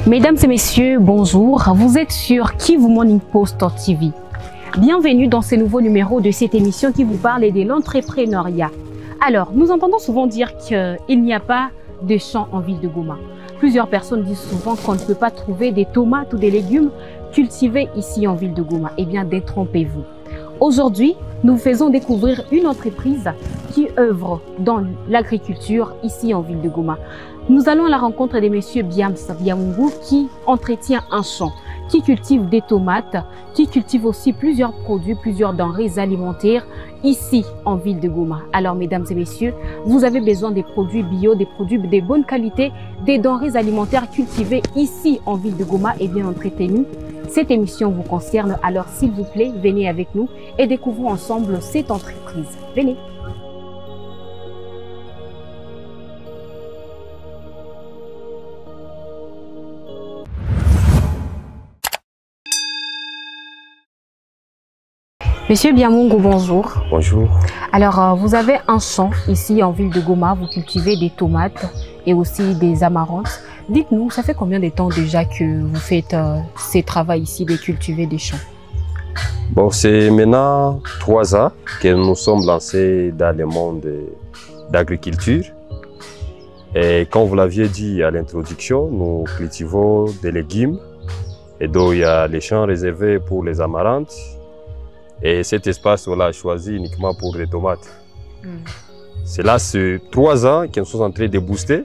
Mesdames et messieurs, bonjour. Vous êtes sur Kivu Morning Post TV. Bienvenue dans ce nouveau numéro de cette émission qui vous parle de l'entrepreneuriat. Alors, nous entendons souvent dire qu'il n'y a pas de champs en ville de Goma. Plusieurs personnes disent souvent qu'on ne peut pas trouver des tomates ou des légumes cultivés ici en ville de Goma. Eh bien, détrompez-vous. Aujourd'hui, nous faisons découvrir une entreprise qui œuvre dans l'agriculture ici en ville de Goma. Nous allons à la rencontre de monsieur Biams Biamungu qui entretient un champ, qui cultive des tomates, qui cultive aussi plusieurs produits, plusieurs denrées alimentaires ici en ville de Goma. Alors mesdames et messieurs, vous avez besoin des produits bio, des produits de bonne qualité, des denrées alimentaires cultivées ici en ville de Goma et bien entretenues. Cette émission vous concerne, alors s'il vous plaît, venez avec nous et découvrons ensemble cette entreprise. Venez. Monsieur Biamungu, bonjour. Bonjour. Alors, vous avez un champ ici en ville de Goma, vous cultivez des tomates et aussi des amarantes. Dites-nous, ça fait combien de temps déjà que vous faites ces travaux ici de cultiver des champs? Bon, c'est maintenant 3 ans que nous sommes lancés dans le monde d'agriculture. Et comme vous l'aviez dit à l'introduction, nous cultivons des légumes. Et donc, il y a les champs réservés pour les amarantes. Et cet espace, on l'a choisi uniquement pour les tomates. C'est là, c'est 3 ans que nous sommes en train de booster.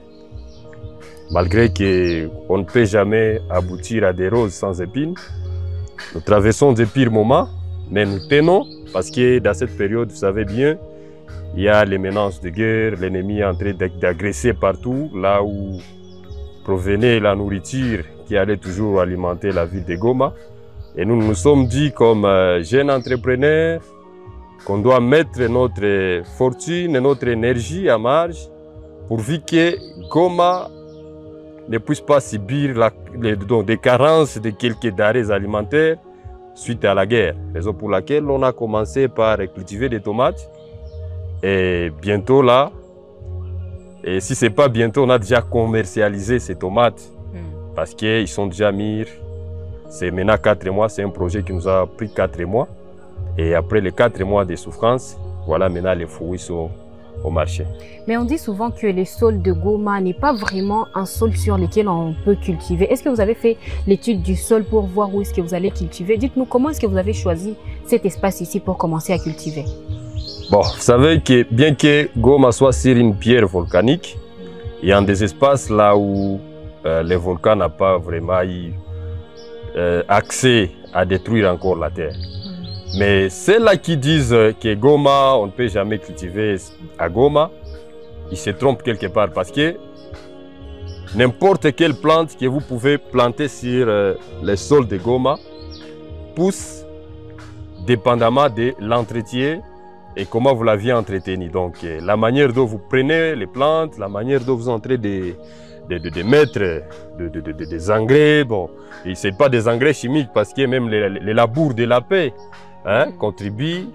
Malgré qu'on ne peut jamais aboutir à des roses sans épines. Nous traversons des pires moments, mais nous tenons parce que dans cette période, vous savez bien, il y a les menaces de guerre, l'ennemi est en train d'agresser partout, là où provenait la nourriture qui allait toujours alimenter la ville de Goma. Et nous nous sommes dit comme jeunes entrepreneurs qu'on doit mettre notre fortune et notre énergie à marge pourvu que Goma ne puisse pas subir des carences de quelques denrées alimentaires suite à la guerre. Raison pour laquelle on a commencé par cultiver des tomates. Et bientôt là, et si ce n'est pas bientôt, on a déjà commercialisé ces tomates parce qu'ils sont déjà mûrs. C'est maintenant 4 mois, c'est un projet qui nous a pris 4 mois. Et après les 4 mois de souffrance, voilà maintenant les fruits sont au marché. Mais on dit souvent que le sol de Goma n'est pas vraiment un sol sur lequel on peut cultiver. Est-ce que vous avez fait l'étude du sol pour voir où est-ce que vous allez cultiver? Dites-nous comment est-ce que vous avez choisi cet espace ici pour commencer à cultiver? Bon, vous savez que bien que Goma soit sur une pierre volcanique, il y a des espaces là où le volcan n'a pas vraiment eu accès à détruire encore la terre. Mais ceux-là qui disent que Goma, on ne peut jamais cultiver à Goma, ils se trompent quelque part parce que n'importe quelle plante que vous pouvez planter sur le sol de Goma pousse dépendamment de l'entretien et comment vous l'aviez entretenu. Donc la manière dont vous prenez les plantes, la manière dont vous entrez de mettre des engrais, bon, et ce n'est pas des engrais chimiques parce que même les labours de la paix contribuent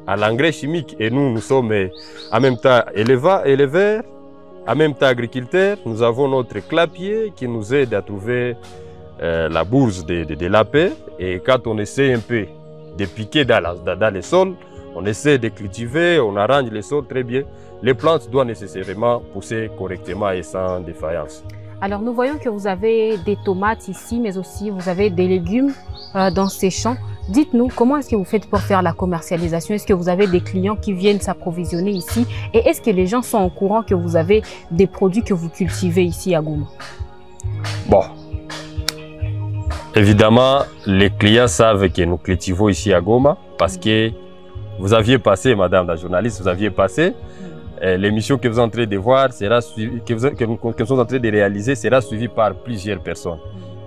à l'engrais chimique. Et nous sommes en même temps éleveurs, en même temps agriculteurs. Nous avons notre clapier qui nous aide à trouver la bourse de la paix. Et quand on essaie un peu de piquer dans les sols, on essaie de cultiver, on arrange les sols très bien. Les plantes doivent nécessairement pousser correctement et sans défaillance. Alors nous voyons que vous avez des tomates ici, mais aussi vous avez des légumes dans ces champs. Dites-nous, comment est-ce que vous faites pour faire la commercialisation? Est-ce que vous avez des clients qui viennent s'approvisionner ici? Et est-ce que les gens sont au courant que vous avez des produits que vous cultivez ici à Goma? Bon, évidemment, les clients savent que nous cultivons ici à Goma parce que vous aviez passé, madame la journaliste, vous aviez passé. L'émission que vous êtes en train de voir, sera suivie, que nous sommes en train de réaliser, sera suivie par plusieurs personnes.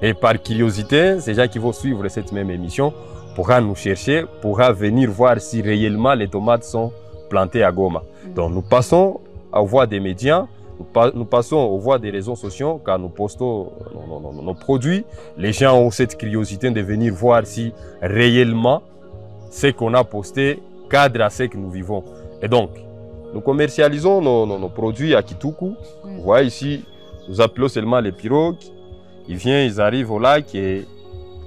Et par curiosité, ces gens qui vont suivre cette même émission pourra nous chercher, pourra venir voir si réellement les tomates sont plantées à Goma. Donc nous passons aux voies des médias, nous passons aux voies des réseaux sociaux quand nous postons nos produits. Les gens ont cette curiosité de venir voir si réellement ce qu'on a posté cadre à ce que nous vivons. Et donc, nous commercialisons nos produits à Kituku. Vous voyez ici, nous appelons seulement les pirogues. ils arrivent au lac et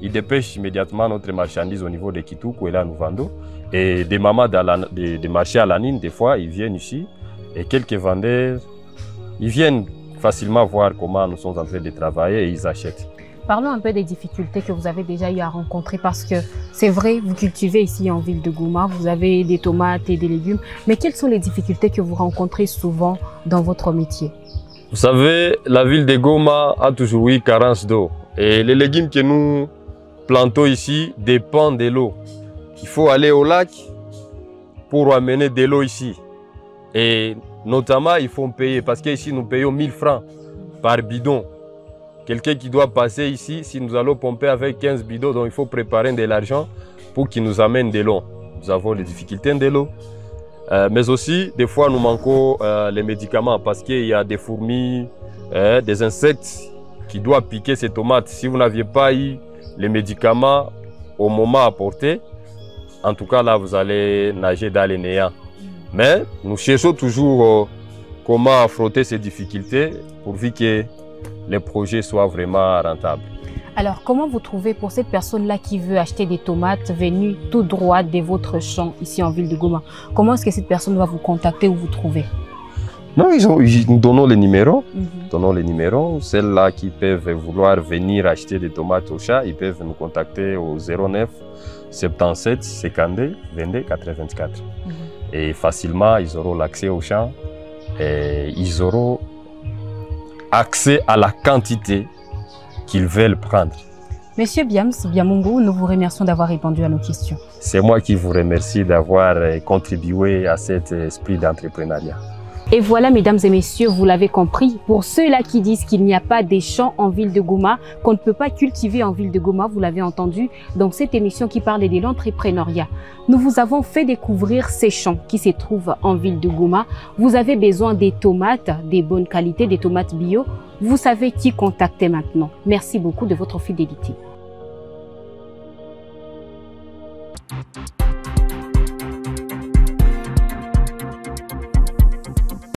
ils dépêchent immédiatement notre marchandise au niveau de Kitoukou et là nous vendons. Et des mamans des marchés à l'anine, des fois, ils viennent ici et quelques vendeurs, ils viennent facilement voir comment nous sommes en train de travailler et ils achètent. Parlons un peu des difficultés que vous avez déjà eu à rencontrer parce que c'est vrai, vous cultivez ici en ville de Goma, vous avez des tomates et des légumes, mais quelles sont les difficultés que vous rencontrez souvent dans votre métier? Vous savez, la ville de Goma a toujours eu carence d'eau et les légumes que nous plantons ici dépendent de l'eau. Il faut aller au lac pour amener de l'eau ici et notamment il faut payer parce qu'ici nous payons 1000 francs par bidon. Quelqu'un qui doit passer ici, si nous allons pomper avec 15 bidons, donc il faut préparer de l'argent pour qu'il nous amène de l'eau. Nous avons des difficultés de l'eau. Mais aussi, des fois, nous manquons les médicaments parce qu'il y a des fourmis, des insectes qui doivent piquer ces tomates. Si vous n'aviez pas eu les médicaments au moment apporté, en tout cas, là, vous allez nager dans les néants. Mais nous cherchons toujours comment affronter ces difficultés pourvu que les projets soient vraiment rentables. Alors, comment vous trouvez pour cette personne-là qui veut acheter des tomates venues tout droit de votre champ ici en ville de Goma? Comment est-ce que cette personne va vous contacter ou vous trouver? Non, nous donnons les numéros. Donnons les numéros. Celles-là qui peuvent vouloir venir acheter des tomates au champ, ils peuvent nous contacter au 09 77 52 22 84. Et facilement, ils auront l'accès au champ et ils auront accès à la quantité qu'ils veulent prendre. Monsieur Biams Biamungu, nous vous remercions d'avoir répondu à nos questions. C'est moi qui vous remercie d'avoir contribué à cet esprit d'entrepreneuriat. Et voilà, mesdames et messieurs, vous l'avez compris, pour ceux-là qui disent qu'il n'y a pas des champs en ville de Goma, qu'on ne peut pas cultiver en ville de Goma, vous l'avez entendu dans cette émission qui parlait de l'entrepreneuriat. Nous vous avons fait découvrir ces champs qui se trouvent en ville de Goma. Vous avez besoin des tomates, des bonnes qualités, des tomates bio. Vous savez qui contacter maintenant. Merci beaucoup de votre fidélité.